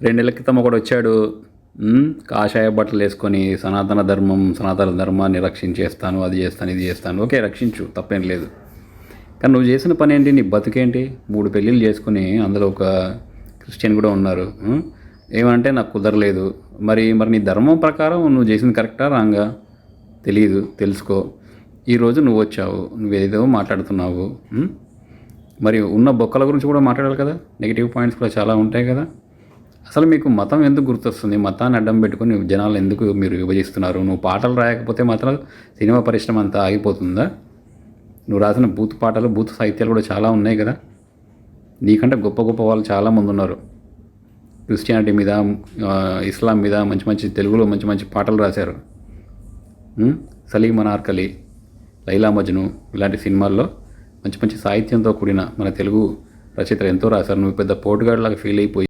2 నెలల క్రితం ఒకడు వచ్చాడు. కాషాయ బట్టలు వేసుకొని సనాతన ధర్మాన్ని రక్షించేస్తాను, అది చేస్తాను, ఇది చేస్తాను. ఓకే, రక్షించు, తప్పేం లేదు. కానీ నువ్వు చేసిన పని ఏంటి? నీ బతుకేంటి? 3 పెళ్ళిళ్ళు చేసుకుని అందులో ఒక క్రిస్టియన్ కూడా ఉన్నారు. ఏమంటే నాకు కుదరలేదు. మరి నీ ధర్మం ప్రకారం నువ్వు చేసింది కరెక్టా రాంగా తెలియదు, తెలుసుకో. ఈరోజు నువ్వు వచ్చావు, నువ్వేదో మాట్లాడుతున్నావు. మరి ఉన్న బొక్కల గురించి కూడా మాట్లాడాలి కదా. నెగిటివ్ పాయింట్స్ కూడా చాలా ఉంటాయి కదా. అసలు మీకు మతం ఎందుకు గుర్తొస్తుంది? మతాన్ని అడ్డం పెట్టుకుని జనాలు ఎందుకు మీరు విభజిస్తున్నారు? నువ్వు పాటలు రాయకపోతే మాత్రం సినిమా పరిశ్రమ అంతా ఆగిపోతుందా? నువ్వు రాసిన బూత్ పాటలు, బూత్ సాహిత్యాలు కూడా చాలా ఉన్నాయి కదా. నీకంటే గొప్ప గొప్ప వాళ్ళు చాలామంది ఉన్నారు. క్రిస్టియానిటీ మీద, ఇస్లాం మీద మంచి మంచి తెలుగులో మంచి మంచి పాటలు రాశారు. సలీం అనార్కలి, లైలా మజ్ను ఇలాంటి సినిమాల్లో మంచి మంచి సాహిత్యంతో కూడిన మన తెలుగు రచయితలు ఎంతో రాశారు. నువ్వు పెద్ద పోటుగాడిలాగా ఫీల్ అయిపోయి